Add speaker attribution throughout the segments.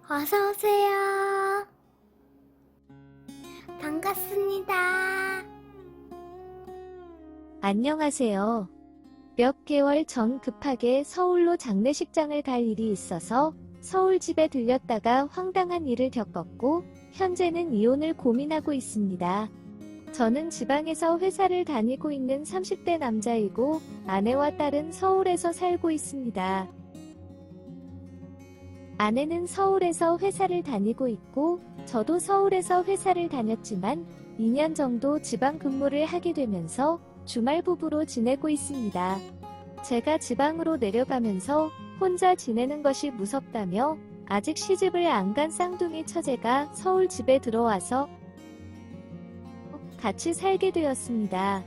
Speaker 1: 어서오세요. 반갑습니다.
Speaker 2: 안녕하세요. 몇 개월 전 급하게 서울로 장례식장을 갈 일이 있어서 서울 집에 들렸다가 황당한 일을 겪었고 현재는 이혼을 고민하고 있습니다. 저는 지방에서 회사를 다니고 있는 30대 남자이고 아내와 딸은 서울에서 살고 있습니다. 아내는 서울에서 회사를 다니고 있고 저도 서울에서 회사를 다녔지만 2년 정도 지방 근무를 하게 되면서 주말 부부로 지내고 있습니다. 제가 지방으로 내려가면서 혼자 지내는 것이 무섭다며 아직 시집을 안 간 쌍둥이 처제가 서울 집에 들어와서 같이 살게 되었습니다.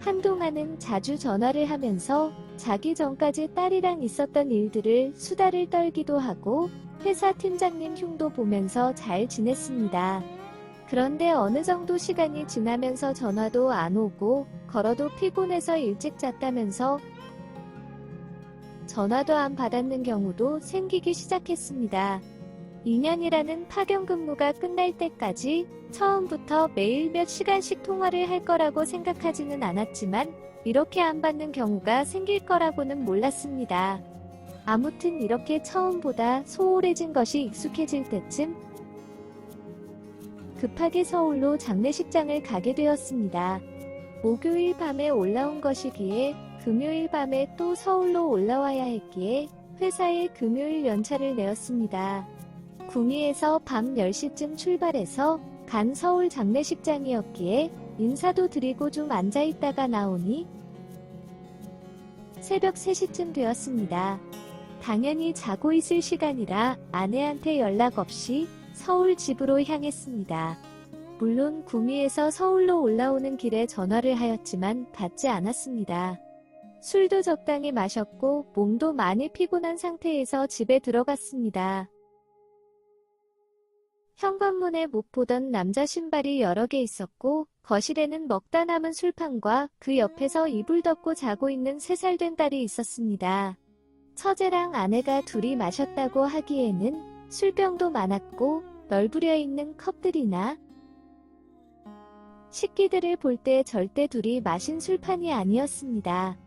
Speaker 2: 한동안은 자주 전화를 하면서 자기 전까지 딸이랑 있었던 일들을 수다를 떨기도 하고 회사 팀장님 흉도 보면서 잘 지냈습니다. 그런데 어느 정도 시간이 지나면서 전화도 안 오고 걸어도 피곤해서 일찍 잤다면서 전화도 안 받았는 경우도 생기기 시작했습니다. 2년이라는 파견 근무가 끝날 때까지 처음부터 매일 몇 시간씩 통화를 할 거라고 생각하지는 않았지만 이렇게 안 받는 경우가 생길 거라고는 몰랐습니다. 아무튼 이렇게 처음보다 소홀해진 것이 익숙해질 때쯤 급하게 서울로 장례식장을 가게 되었습니다. 목요일 밤에 올라온 것이기에 금요일 밤에 또 서울로 올라와야 했기에 회사에 금요일 연차를 내었습니다. 구미에서 밤 10시쯤 출발해서 간 서울 장례식장이었기에 인사도 드리고 좀 앉아있다가 나오니 새벽 3시쯤 되었습니다. 당연히 자고 있을 시간이라 아내한테 연락 없이 서울 집으로 향했습니다. 물론 구미에서 서울로 올라오는 길에 전화를 하였지만 받지 않았습니다. 술도 적당히 마셨고 몸도 많이 피곤한 상태에서 집에 들어갔습니다. 현관문에 못 보던 남자 신발이 여러 개 있었고 거실에는 먹다 남은 술판과 그 옆에서 이불 덮고 자고 있는 3살 된 딸이 있었습니다. 처제랑 아내가 둘이 마셨다고 하기에는 술병도 많았고 널브려 있는 컵들이나 식기들을 볼 때 절대 둘이 마신 술판이 아니었습니다.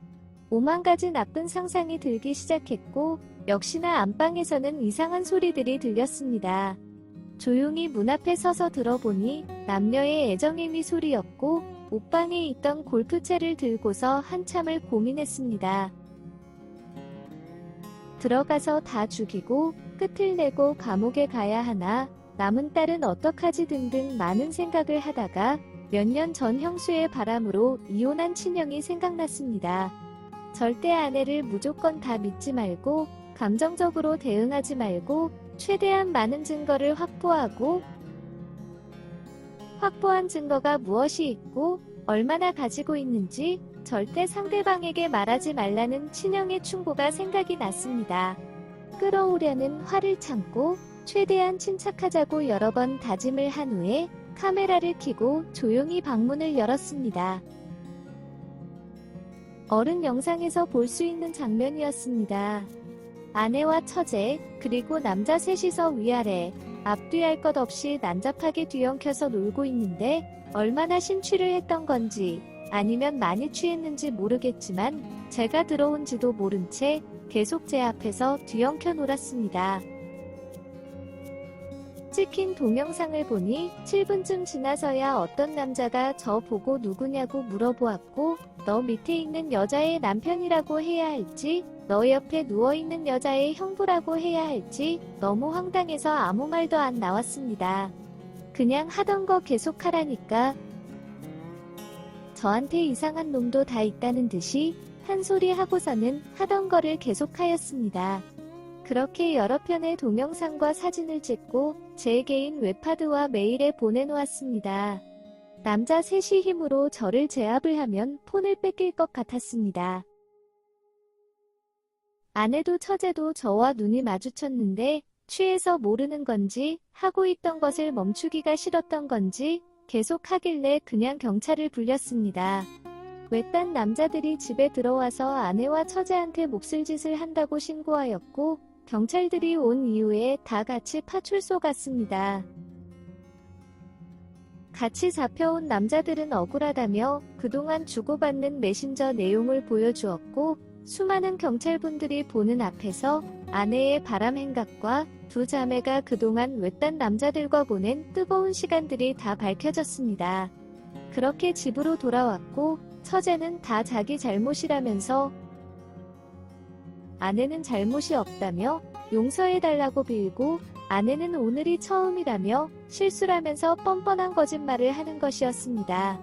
Speaker 2: 오만 가지 나쁜 상상이 들기 시작했고 역시나 안방에서는 이상한 소리들이 들렸습니다. 조용히 문 앞에 서서 들어보니 남녀의 애정의미 소리였고 옷방에 있던 골프채를 들고서 한참을 고민했습니다. 들어가서 다 죽이고 끝을 내고 감옥에 가야 하나 남은 딸은 어떡하지 등등 많은 생각을 하다가 몇 년 전 형수의 바람으로 이혼한 친형이 생각났습니다. 절대 아내를 무조건 다 믿지 말고 감정적으로 대응하지 말고 최대한 많은 증거를 확보하고 확보한 증거가 무엇이 있고 얼마나 가지고 있는지 절대 상대방에게 말하지 말라는 친형의 충고가 생각이 났습니다. 끌어오려는 화를 참고 최대한 침착하자고 여러 번 다짐을 한 후에 카메라를 켜고 조용히 방문을 열었습니다. 어른 영상에서 볼 수 있는 장면이었습니다. 아내와 처제, 그리고 남자 셋이서 위아래, 앞뒤 할 것 없이 난잡하게 뒤엉켜서 놀고 있는데 얼마나 심취를 했던 건지 아니면 많이 취했는지 모르겠지만 제가 들어온지도 모른 채 계속 제 앞에서 뒤엉켜 놀았습니다. 찍힌 동영상을 보니 7분쯤 지나서야 어떤 남자가 저 보고 누구냐고 물어보았고 너 밑에 있는 여자의 남편이라고 해야 할지 너 옆에 누워있는 여자의 형부라고 해야 할지 너무 황당해서 아무 말도 안 나왔습니다. 그냥 하던 거 계속 하라니까. 저한테 이상한 놈도 다 있다는 듯이 한 소리 하고서는 하던 거를 계속하였습니다. 그렇게 여러 편의 동영상과 사진을 찍고 제 개인 웹하드와 메일에 보내놓았습니다. 남자 셋이 힘으로 저를 제압을 하면 폰을 뺏길 것 같았습니다. 아내도 처제도 저와 눈이 마주쳤는데 취해서 모르는 건지 하고 있던 것을 멈추기가 싫었던 건지 계속 하길래 그냥 경찰을 불렀습니다. 외딴 남자들이 집에 들어와서 아내와 처제한테 몹쓸 짓을 한다고 신고하였고 경찰들이 온 이후에 다 같이 파출소 갔습니다. 같이 잡혀온 남자들은 억울하다며 그동안 주고받는 메신저 내용을 보여주었고 수많은 경찰분들이 보는 앞에서 아내의 바람 행각과 두 자매가 그동안 외딴 남자들과 보낸 뜨거운 시간들이 다 밝혀졌습니다. 그렇게 집으로 돌아왔고 처제는 다 자기 잘못이라면서 아내는 잘못이 없다며 용서해달라고 빌고 아내는 오늘이 처음이라며 실수라면서 뻔뻔한 거짓말을 하는 것이었습니다.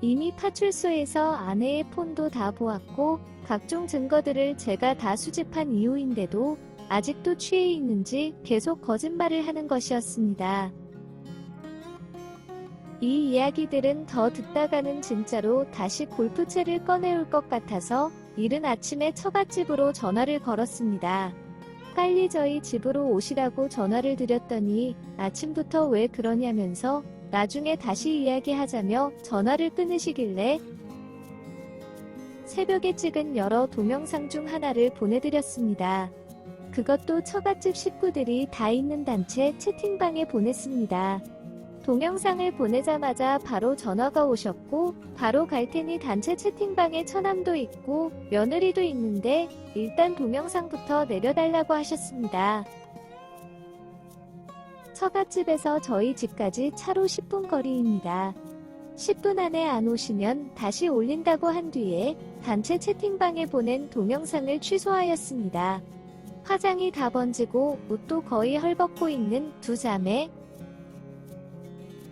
Speaker 2: 이미 파출소에서 아내의 폰도 다 보았고 각종 증거들을 제가 다 수집한 이후인데도 아직도 취해 있는지 계속 거짓말을 하는 것이었습니다. 이 이야기들은 더 듣다가는 진짜로 다시 골프채를 꺼내올 것 같아서 이른 아침에 처갓집으로 전화를 걸었습니다. 빨리 저희 집으로 오시라고 전화를 드렸더니 아침부터 왜 그러냐면서 나중에 다시 이야기하자며 전화를 끊으시길래 새벽에 찍은 여러 동영상 중 하나를 보내드렸습니다. 그것도 처갓집 식구들이 다 있는 단체 채팅방에 보냈습니다. 동영상을 보내자마자 바로 전화가 오셨고 바로 갈 테니 단체 채팅방에 처남도 있고 며느리도 있는데 일단 동영상부터 내려달라고 하셨습니다. 처갓집에서 저희 집까지 차로 10분 거리입니다. 10분 안에 안 오시면 다시 올린다고 한 뒤에 단체 채팅방에 보낸 동영상을 취소하였습니다. 화장이 다 번지고 옷도 거의 헐벗고 있는 두 자매.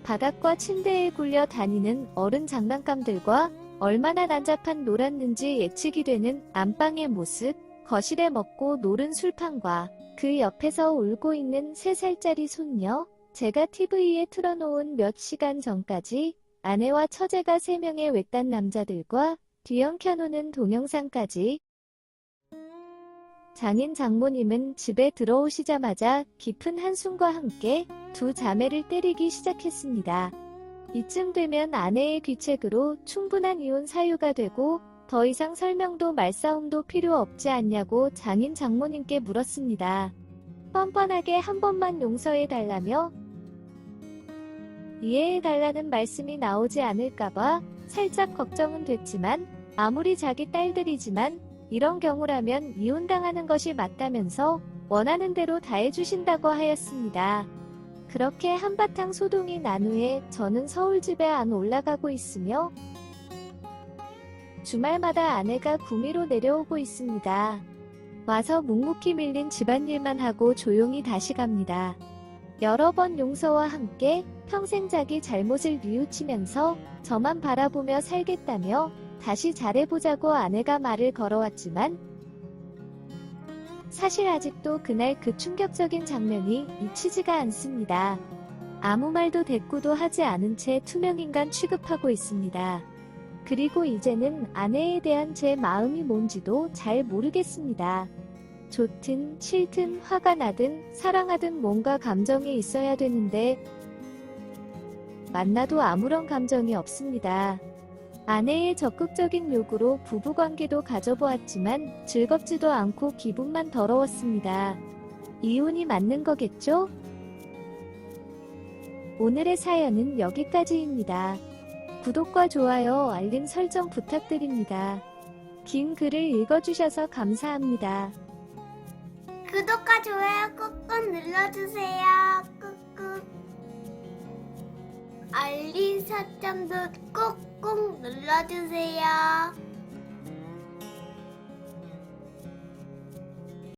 Speaker 2: 바닥과 침대에 굴려 다니는 어른 장난감들과 얼마나 난잡한 놀았는지 예측이 되는 안방의 모습, 거실에 먹고 노른 술판과 그 옆에서 울고 있는 3살짜리 손녀, 제가 TV에 틀어놓은 몇 시간 전까지 아내와 처제가 3명의 외딴 남자들과 뒤엉 켜놓는 동영상까지. 장인 장모님은 집에 들어오시자마자 깊은 한숨과 함께 두 자매를 때리기 시작했습니다. 이쯤 되면 아내의 귀책으로 충분한 이혼 사유가 되고 더 이상 설명도 말싸움도 필요 없지 않냐고 장인 장모님께 물었습니다. 뻔뻔하게 한 번만 용서해달라며 이해해달라는 말씀이 나오지 않을까봐 살짝 걱정은 됐지만 아무리 자기 딸들이지만 이런 경우라면 이혼당하는 것이 맞다면서 원하는 대로 다 해주신다고 하였습니다. 그렇게 한바탕 소동이 난 후에 저는 서울집에 안 올라가고 있으며 주말마다 아내가 구미로 내려오고 있습니다. 와서 묵묵히 밀린 집안일만 하고 조용히 다시 갑니다. 여러 번 용서와 함께 평생 자기 잘못을 뉘우치면서 저만 바라보며 살겠다며 다시 잘해보자고 아내가 말을 걸어왔지만 사실 아직도 그날 그 충격적인 장면이 잊히지가 않습니다. 아무 말도 대꾸도 하지 않은 채 투명인간 취급하고 있습니다. 그리고 이제는 아내에 대한 제 마음이 뭔지도 잘 모르겠습니다. 좋든 싫든 화가 나든 사랑하든 뭔가 감정이 있어야 되는데 만나도 아무런 감정이 없습니다. 아내의 적극적인 요구로 부부관계도 가져보았지만 즐겁지도 않고 기분만 더러웠습니다. 이혼이 맞는 거겠죠? 오늘의 사연은 여기까지입니다. 구독과 좋아요, 알림 설정 부탁드립니다. 긴 글을 읽어주셔서 감사합니다.
Speaker 1: 구독과 좋아요 꾹꾹 눌러주세요. 꾹꾹. 알림 설정도 꾹꾹 눌러주세요.